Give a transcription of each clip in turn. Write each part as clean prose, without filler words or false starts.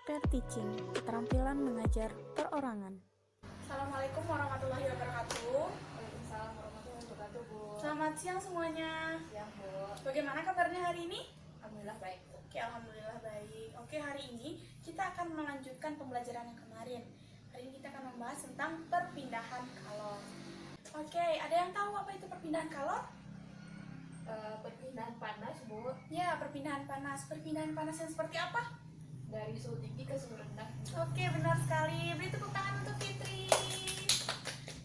Peer Teaching, keterampilan mengajar perorangan. Assalamualaikum warahmatullahi wabarakatuh. Waalaikumsalam warahmatullahi wabarakatuh, Bu. Selamat siang semuanya. Siang, Bu. Bagaimana kabarnya hari ini? Alhamdulillah baik, Bu. Oke, alhamdulillah baik. Oke, hari ini kita akan melanjutkan pembelajaran yang kemarin. Hari ini kita akan membahas tentang perpindahan kalor. Oke, ada yang tahu apa itu perpindahan kalor? Perpindahan panas, Bu, Ya, perpindahan panas. Perpindahan panas yang seperti apa? dari suhu tinggi ke suhu rendah. Oke, benar sekali. Beri tepuk tangan untuk Fitri.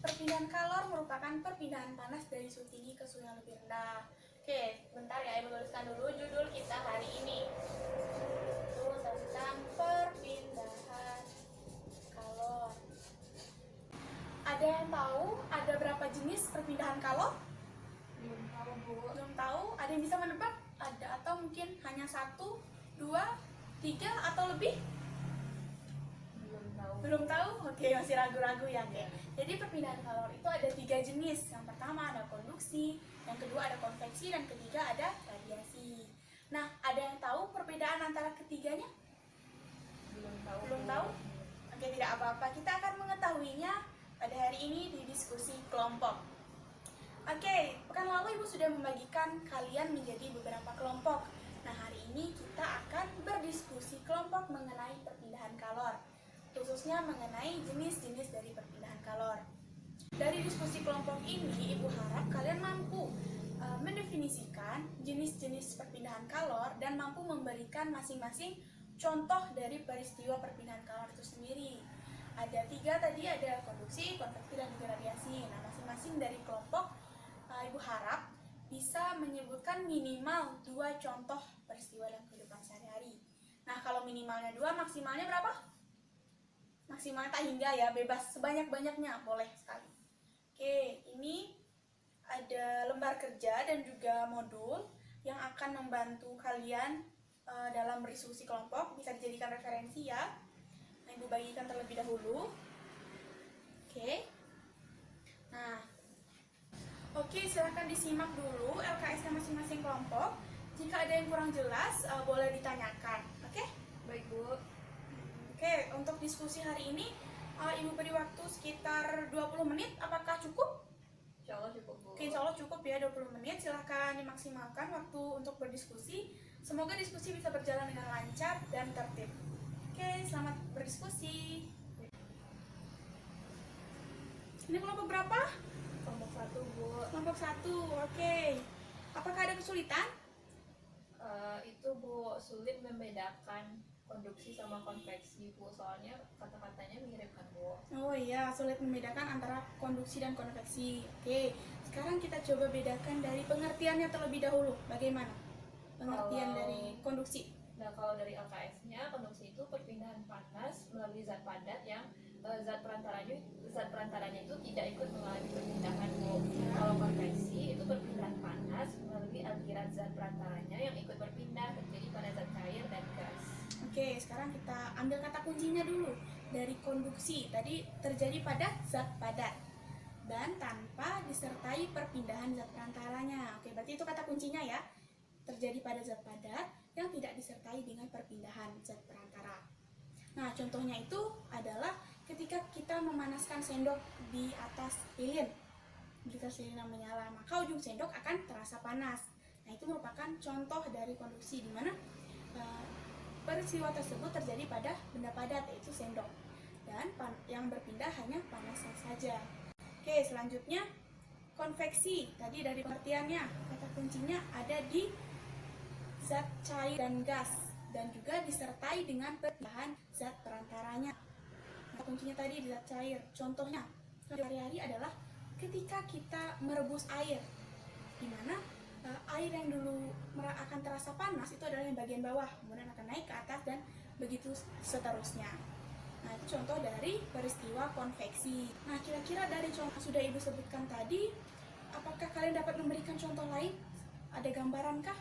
Perpindahan kalor merupakan perpindahan panas dari suhu tinggi ke suhu yang lebih rendah. Oke, bentar ya, Ibu tuliskan dulu judul kita hari ini. Itu tentang perpindahan kalor. Ada yang tahu ada berapa jenis perpindahan kalor? Belum tahu, Bu. Belum tahu? Ada yang bisa menebak? Ada atau mungkin hanya 1, 2, 3 atau lebih? Belum tahu. Belum tahu? Oke, masih ragu-ragu ya, Kek. Jadi perpindahan kalor itu ada 3 jenis. Yang pertama ada konduksi, yang kedua ada konveksi, dan ketiga ada radiasi. Nah, ada yang tahu perbedaan antara ketiganya? Belum tahu. Belum Bu. tahu? Oke, tidak apa-apa. Kita akan mengetahuinya pada hari ini di diskusi kelompok. Oke, pekan lalu Ibu sudah membagikan kalian menjadi beberapa kelompok. Nah, hari ini kita akan berdiskusi kelompok mengenai perpindahan kalor, khususnya mengenai jenis-jenis dari perpindahan kalor. Dari diskusi kelompok ini, Ibu harap kalian mampu mendefinisikan jenis-jenis perpindahan kalor dan mampu memberikan masing-masing contoh dari peristiwa perpindahan kalor itu sendiri. Ada 3 tadi, ada konduksi, konveksi, dan juga radiasi. Nah, masing-masing dari kelompok Ibu harap bisa menyebutkan minimal 2 contoh peristiwa dalam kehidupan sehari-hari. Nah, kalau minimalnya 2, maksimalnya berapa? Maksimalnya tak hingga ya, bebas sebanyak-banyaknya, boleh sekali. Oke, ini ada lembar kerja dan juga modul yang akan membantu kalian dalam berdiskusi kelompok, bisa dijadikan referensi ya. Nah, Ibu bagikan terlebih dahulu. Oke. Nah, oke, silahkan disimak dulu LKS-nya masing-masing kelompok. Jika ada yang kurang jelas, boleh ditanyakan. Oke? Baik, Bu. Oke, untuk diskusi hari ini, Ibu beri waktu sekitar 20 menit. Apakah cukup? Insya Allah cukup, Bu. Oke, insya Allah cukup ya 20 menit. Silahkan dimaksimalkan waktu untuk berdiskusi. Semoga diskusi bisa berjalan dengan lancar dan tertib. Oke, selamat berdiskusi. Ini kelompok berapa? Kelompok 1, Bu. Kelompok 1, oke. Apakah ada kesulitan? Itu, Bu, sulit membedakan konduksi sama konveksi, Bu. Soalnya kata-katanya mirip kan, Bu. Oh iya, sulit membedakan antara konduksi dan konveksi. Oke, sekarang kita coba bedakan dari pengertiannya terlebih dahulu. Bagaimana pengertian dari konduksi? Nah, kalau dari LKS-nya, konduksi itu perpindahan panas melalui zat padat yang zat perantaranya itu tidak ikut mengalami perpindahan, Bu. Kalau konveksi itu perpindahan panas melalui aliran zat perantaranya yang ikut berpindah terjadi pada zat cair dan gas. Oke, sekarang kita ambil kata kuncinya dulu. Dari konduksi, tadi terjadi pada zat padat dan tanpa disertai perpindahan zat perantaranya. Oke, berarti itu kata kuncinya ya. Terjadi pada zat padat yang tidak disertai dengan perpindahan zat perantara. Nah, contohnya itu adalah ketika kita memanaskan sendok di atas lilin. Jika lilin yang menyala, maka ujung sendok akan terasa panas. Nah, itu merupakan contoh dari konduksi di mana peristiwa tersebut terjadi pada benda padat, yaitu sendok. Dan yang berpindah hanya panasnya saja. Oke, selanjutnya konveksi. Tadi dari pengertiannya, kata kuncinya ada di zat cair dan gas, dan juga disertai dengan perpindahan zat perantaranya. Nah, kuncinya tadi di zat cair. Contohnya sehari-hari adalah ketika kita merebus air, di mana air yang dulu akan terasa panas itu adalah yang bagian bawah, kemudian akan naik ke atas dan begitu seterusnya. Nah, itu contoh dari peristiwa konveksi. Nah, kira-kira dari contoh yang sudah Ibu sebutkan tadi, apakah kalian dapat memberikan contoh lain? Ada gambaran kah?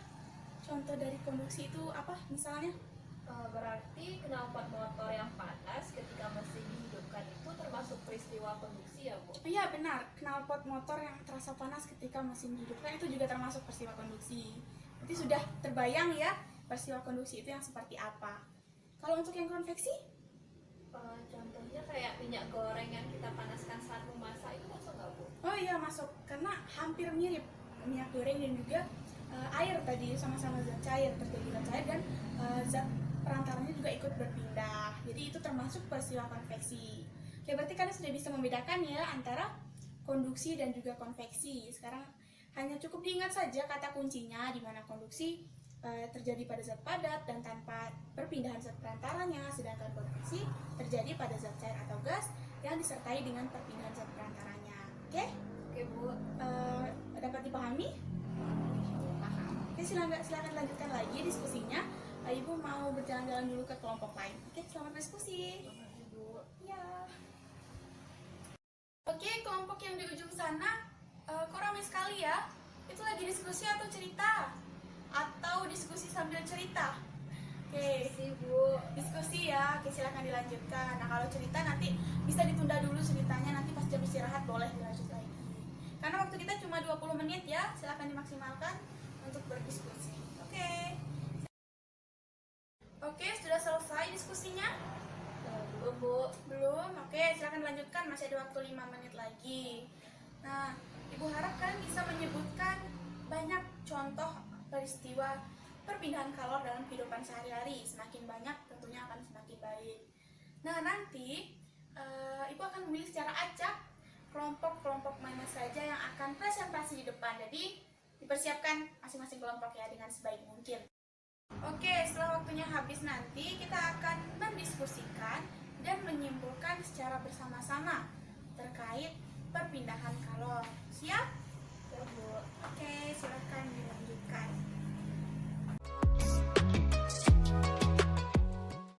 Contoh dari konduksi itu apa misalnya? Berarti knalpot motor yang panas ketika mesin dihidupkan itu termasuk peristiwa konduksi ya, Bu? Iya, benar, knalpot motor yang terasa panas ketika mesin dihidupkan itu juga termasuk peristiwa konduksi. Berarti sudah terbayang ya peristiwa konduksi itu yang seperti apa. Kalau untuk yang konveksi, Contohnya kayak minyak goreng yang kita panaskan saat memasak itu masuk nggak Bu? oh iya masuk, karena hampir mirip minyak goreng dan juga air tadi, sama-sama zat cair, terjadi zat cair dan zat perantaranya juga ikut berpindah. Jadi itu termasuk peristiwa konveksi. Oke, berarti kalian sudah bisa membedakan ya antara konduksi dan juga konveksi. Sekarang hanya cukup diingat saja kata kuncinya, di mana konduksi terjadi pada zat padat dan tanpa perpindahan zat perantaranya, sedangkan konveksi terjadi pada zat cair atau gas yang disertai dengan perpindahan zat perantaranya. Oke? Oke Bu. Dapat dipahami? Paham. Oke, silakan lanjutkan lagi diskusinya. Ibu mau berjalan-jalan dulu ke kelompok lain. Oke, selamat diskusi. Makasih Bu. Ya. Oke, kelompok yang di ujung sana, kok ramai sekali ya? Itu lagi diskusi atau cerita? Atau diskusi sambil cerita? Oke, Makasih Bu. diskusi ya. Oke, silahkan dilanjutkan. Nah, kalau cerita nanti bisa ditunda dulu ceritanya, nanti pas jam istirahat boleh dilanjut lagi. Karena waktu kita cuma 20 menit ya, silahkan dimaksimalkan untuk berdiskusi. Oke. Oke, sudah selesai diskusinya? Belum Bu. Belum? Oke, silahkan lanjutkan, masih ada waktu 5 menit lagi. Nah, Ibu harap kalian bisa menyebutkan banyak contoh peristiwa perpindahan kalor dalam kehidupan sehari-hari. Semakin banyak tentunya akan semakin baik. Nah, nanti Ibu akan memilih secara acak kelompok-kelompok mana saja yang akan presentasi di depan. Jadi, dipersiapkan masing-masing kelompok ya dengan sebaik mungkin. Oke, setelah waktunya habis nanti kita akan mendiskusikan dan menyimpulkan secara bersama-sama terkait perpindahan kalor. Siap? Ya Bu. Oke, silakan dilanjutkan.